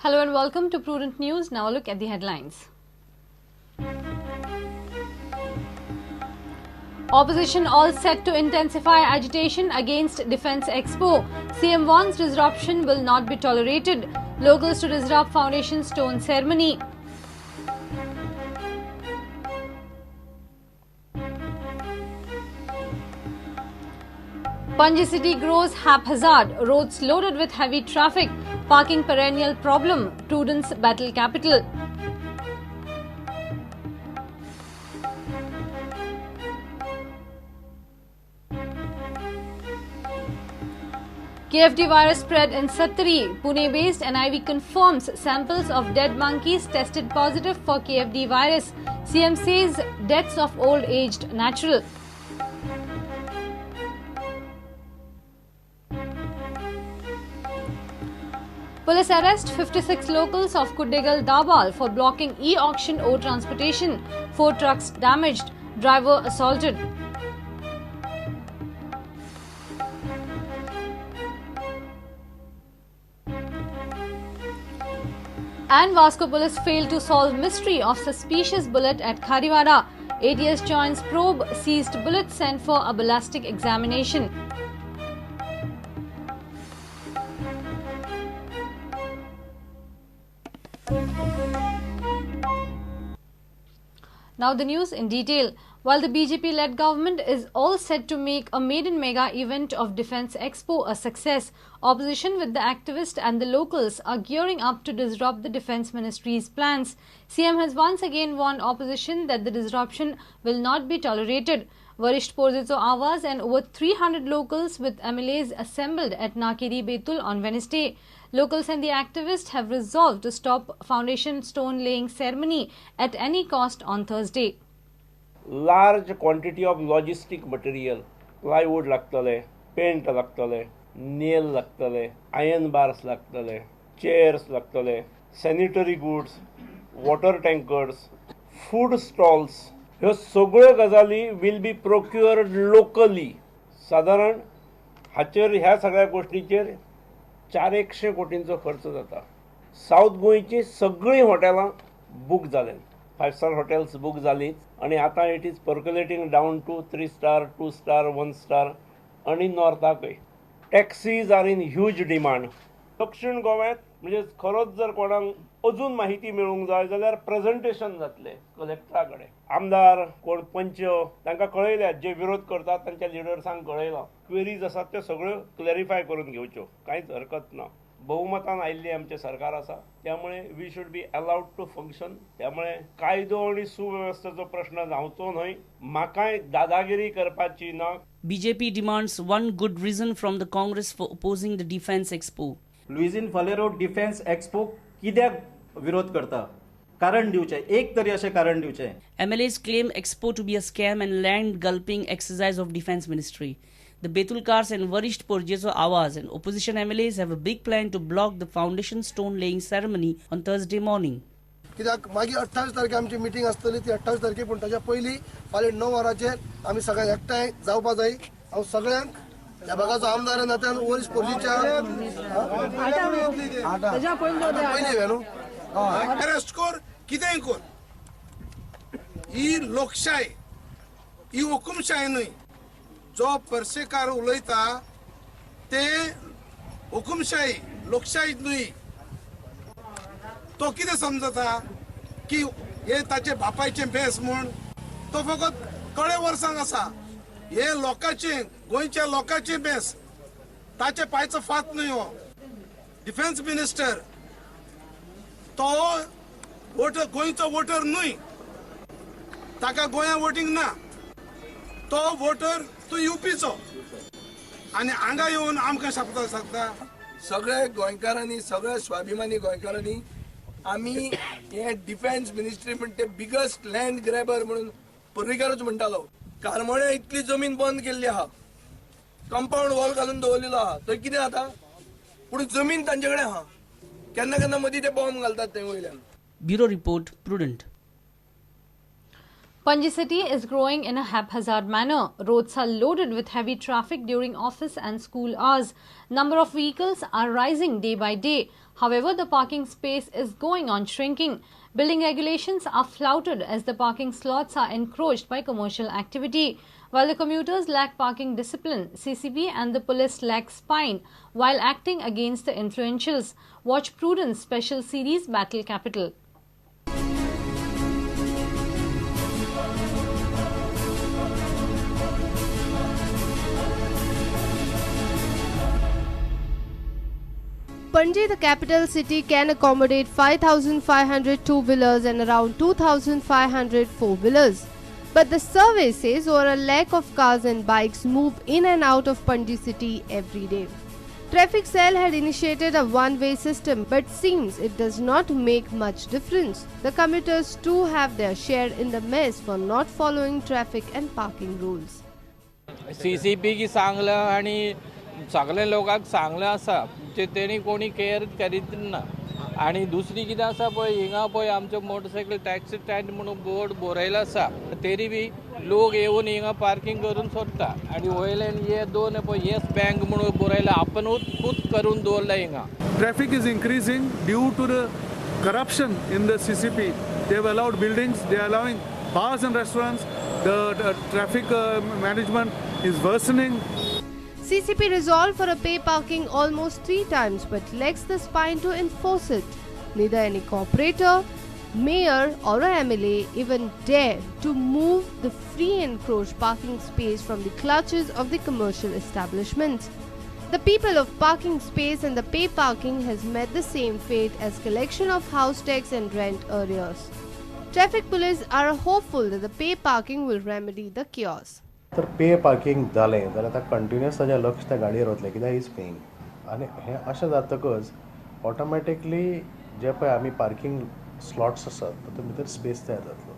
Hello and welcome to Prudent News. Now look at the headlines. Opposition all set to intensify agitation against Defence Expo. CM warns disruption will not be tolerated. Locals to disrupt foundation stone ceremony. Panji city grows haphazard. Roads loaded with heavy traffic. Parking perennial problem. Prudence battle capital. KFD virus spread in Sattari. Pune-based NIV confirms samples of dead monkeys tested positive for KFD virus. CM says deaths of old aged natural. Police arrest 56 locals of Kuddegal Dabal for blocking e-auction O transportation. 4 trucks damaged. Driver assaulted. And Vasco police failed to solve mystery of suspicious bullet at Khariwada. ATS joins probe, seized bullets sent for a ballistic examination. Now the news in detail. While the BJP-led government is all set to make a maiden mega event of Defence Expo a success, opposition with the activists and the locals are gearing up to disrupt the Defence Ministry's plans. CM has once again warned opposition that the disruption will not be tolerated. Varisht Porzeto Awaz and over 300 locals with MLAs assembled at Nakeri Betul on Wednesday. Locals and the activists have resolved to stop foundation stone laying ceremony at any cost on Thursday. Large quantity of logistic material, plywood लागतले, paint लागतले, nail लागतले, iron bars लागतले, chairs लागतले, sanitary goods, water tankers, food stalls. ह्यो सगळ्यो गजाली will be procured locally. साधारण हाचेर ह्या सगळ्या गोष्टीचेर 400 कोटींचो खर्च जाता. साउथ गोंयची सगळीं हॉटेलां बूक जाल्यात. 5 स्टार hotels book जालीं आणि आता it is percolating down to 3 star, 2 star, 1 star आणि नॉर्थाकय. Taxis are in huge demand. दक्षिण गोव्यात म्हणजे खरोच जर कोणाक अजून माहिती मेळूंक जाय जाल्यार प्रेझेंटेशन जातले कलेक्टरा कडेन. आमदार कोण पंच तांकां कळयल्यात, जे विरोध करतात तांच्या लिडर्सांक कळयलां. क्वेरीज आसात त्यो सगळ्यो क्लॅरिफाय करून घेवच्यो, कांयच हरकत ना. बहुमतान आयिल्लें आमचें सरकार आसा, त्यामुळे we should be allowed to function. त्यामुळे कायदो आणि सुव्यवस्थेचो प्रश्न जावचो न्हय. म्हाकाय दादागिरी करपाची ना. BJP demands one good reason from the Congress for opposing the Defence Expo. Luizinho Faleiro Defence Expo कित्याक विरोध करता? कारण दिवचें, एक तरी अशें कारण दिवचें. MLAs claim Expo to be a scam and land gulping exercise of Defence Ministry. The Betulkars and Varisht Porzeto Awaz and opposition MLAs have a big plan to block the foundation stone laying ceremony on Thursday morning. कित्याक मागीर 28 तारखे आमची meeting आसतली, ती 28 तारखे पूण ताच्या पयलीं फाल्यां 9 वरांचेर आमी सगळ्यांक एकठांय जावपा जाय. हांव सगळ्यांक ह्या भागाचो आमदार नात्यान वरिश्ठ पोरजेच्या अरेस्ट कर, कितेंय कर. ही लोकशाय, ही हुकुमशाय न्हय. जो पर्सेकार उलयता ते हुकुमशाही, लोकशाही न्हय. तो कितें समजता की हे ताचे बापायचें बेस म्हूण? तो फकत कळे वर्सांक आसा. हे लोकांचें, गोंयच्या लोकांचें बेस, ताचे पायचो फात न्हय. हो डिफेन्स मिनिस्टर तो वोटर, गोंयचो वोटर न्हय. ताका गोंया वोटींग ना. तो वोटर तो युपीचो आनी हांगा येवन आमकां शापता सांगता. सगळे गोंयकारांनी, सगळ्या स्वाभिमानी गोंयकारांनी आमी हे डिफेन्स मिनिस्ट्री म्हणटा ते बिगस्ट लँड ग्रॅबर म्हणून पर्रीकारूच म्हणटालो. कारमळे इतली जमीन बंद केल्ली आहा, कंपाऊंड वॉल घालून दवरलेलो आहा. थंय कितें जाता? पूण जमीन तांचे कडेन आहा. केन्ना केन्ना मदीं ते बॉम्ब घालतात थंय वयल्यान. Bureau Report, Prudent. Panji city is growing in a haphazard manner. Roads are loaded with heavy traffic during office and school hours. Number of vehicles are rising day by day. However, the parking space is going on shrinking. Building regulations are flouted as the parking slots are encroached by commercial activity. While the commuters lack parking discipline, CCP and the police lack spine while acting against the influentials. Watch Prudence special series Battle Capital. Panji, the capital city, can accommodate 5,500 two-wheelers and around 2,500 four-wheelers. But the survey says over a lakh of cars and bikes move in and out of Panji city every day. Traffic Cell had initiated a one-way system, but seems it does not make much difference. The commuters too have their share in the mess for not following traffic and parking rules. CCP की सांगलं आणि सगळे लोकांक सांगलें आसा जे तेणी कोणी care करीत ना आणि दुसरी कितें आसा पळय हिंगा पळय आमचो मोटरसायकल टॅक्सी स्टँड म्हणून बोर्ड बरयलो आसा तरी बी लोक येवन हिंगा पार्किंग करून सोडटा आणि वयल्यान हे दोन पळय येस बँक म्हणून बरयला आपणूच खूद करून दवरला हिंगा. Traffic is increasing due to the corruption in the CCP. They have allowed buildings, they are allowing bars and restaurants. The traffic management is worsening. CCP resolved for a pay parking almost 3 times but lacks the spine to enforce it. Neither any corporator, mayor or a MLA even dare to move the free encroached parking space from the clutches of the commercial establishments. The people of parking space and the pay parking has met the same fate as collection of house tax and rent arrears. Traffic police are hopeful that the pay parking will remedy the chaos. तर पे parking जालें जाल्यार ताका continuous ताजें लक्ष त्या गाडयेर वतलें कित्याक इज पेईंग आनी हें अशें जातकच ऑटोमॅटिकली जे पळय आमी पार्किंग स्लॉट्स आसात तातूंत भितर स्पेस तयार जातलो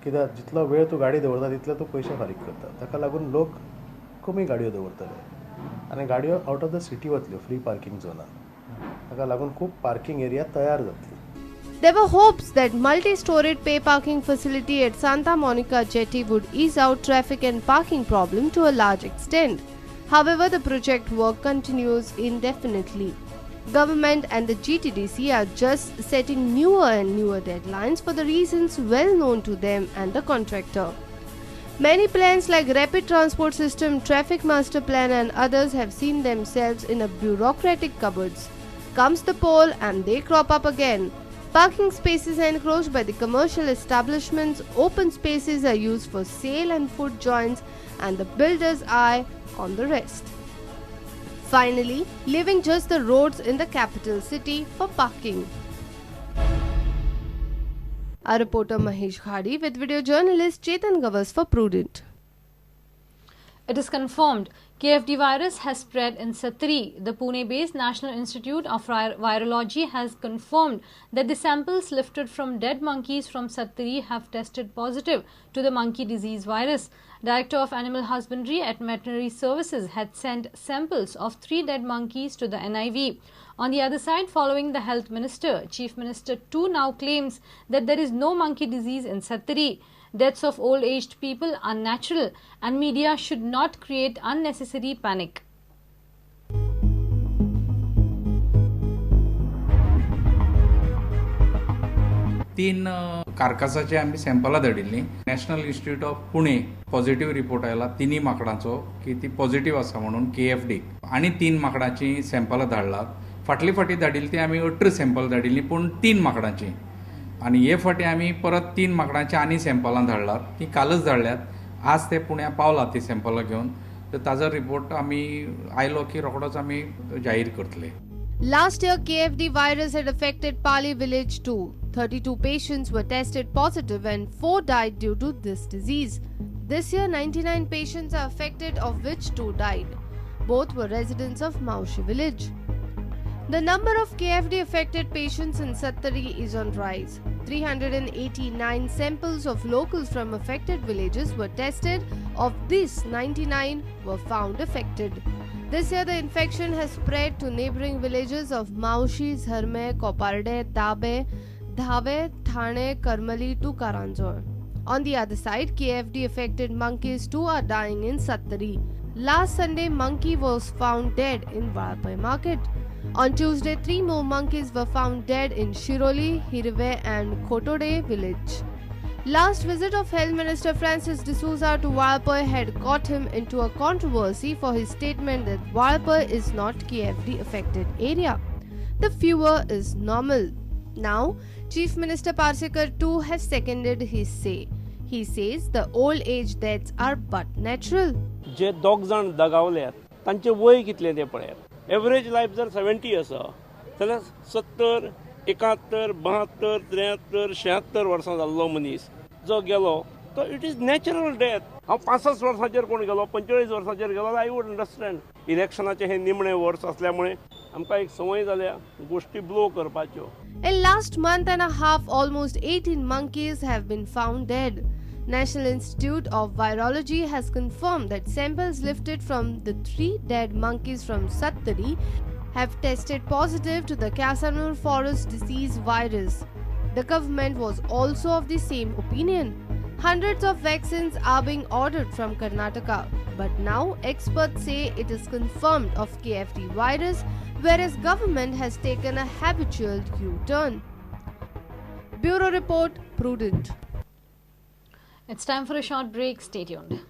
कित्याक जितलो वेळ तूं गाडी दवरता तितले तूं पयशे फारीक करता ताका लागून लोक कमी गाडयो दवरतले आनी गाडयो आउट ऑफ द सिटी वतल्यो फ्री पार्किंग झोनान ताका लागून खूब पार्किंग एरिया तयार जातली. There were hopes that multi-storied pay parking facility at Santa Monica Jetty would ease out traffic and parking problem to a large extent. However, the project work continues indefinitely. Government and the GTDC are just setting newer and newer deadlines for the reasons well known to them and the contractor. Many plans like Rapid Transport System, Traffic Master Plan and others have seen themselves in a bureaucratic cupboards. Comes the poll and they crop up again. Parking spaces are encroached by the commercial establishments, open spaces are used for sale and food joints, and the builder's eye on the rest. Finally, leaving just the roads in the capital city for parking. Our reporter Mahesh Khadi with video journalist Chetan Gavas for Prudent. It is confirmed KFD virus has spread in Satri. The Pune-based National Institute of Virology has confirmed that the samples lifted from dead monkeys from Satri have tested positive to the monkey disease virus. Director of Animal Husbandry at Veterinary Services had sent samples of 3 dead monkeys to the NIV. On the other side, following the Health Minister, Chief Minister too now claims that there is no monkey disease in Satri. Deaths of old-aged people are natural and media should not create unnecessary panic. तीन कार्कासाचे आम्ही सॅम्पलां धाडिल्लीं. National Institute of Pune positive report आयला तिनी माकडांचो की ती positive आसा म्हणून KFD आनी 3 माकडांची सॅम्पलां धाडलात. फाटली फाटी धाडिल्ली ती आमी 18 सॅम्पल धाडिल्ली पूण 3 माकडांची आणि हे फाटी आमी परत 3 माकडांची आनी सॅम्पलां धाडलात. ती कालच धाडल्यात. आज ते पुण्या पावला ती सॅम्पलां घेवन. तर ताजो रिपोर्ट आमी आयलो की रोखडोच आमी जाहीर करतले. Last year, KFD virus had affected Pali village too. 32 patients were tested positive and 4 died due to this disease. This year, 99 patients are affected, of which 2 died. Both were residents of Maushi village. The number of KFD affected patients in Sattari is on rise. 389 samples of locals from affected villages were tested. Of these, 99 were found affected. This year, the infection has spread to neighboring villages of Maushi, Zharme, Koparde, Tabe, Dhave, Thane, Karmali to Karanjor. On the other side, KFD affected monkeys too are dying in Sattari. Last Sunday, monkey was found dead in Walpai market. On Tuesday, 3 more monkeys were found dead in Shiroli, Hirve and Khotode village. Last visit of Health Minister Francis D'Souza to Walpai had got him into a controversy for his statement that Walpai is not KFD affected area. The fever is normal. Now, Chief Minister Parsekar too has seconded his say. He says the old age deaths are but natural. जे दोग जाण दगावल्यात तांचे वय कितले ते पळयात. Average life जर 70 आसा जाल्यार 70, 71, 72, 73, 76 वर्सां जाल्लो मनीस जो गेलो तो इट इज नॅचरल डेथ. हांव 65 वर्सांचेर कोण गेलो, 45 वर्सांचेर गेलो जाल्यार आय वूड अंडरस्टँड. इलेक्शनाचे हे निमणे वर्स असल्यामुळे आमकां एक संवय जाल्या गोष्टी ब्लो करपाच्यो. In last month and a half, almost 18 monkeys have been found dead. National Institute of Virology has confirmed that samples lifted from the 3 dead monkeys from Sattari have tested positive to the Casanur forest disease virus. The government was also of the same opinion. Hundreds of vaccines are being ordered from Karnataka, but now experts say it is confirmed of KFD virus, whereas government has taken a habitual U-turn. Bureau Report, Prudent. It's time for a short break. Stay tuned.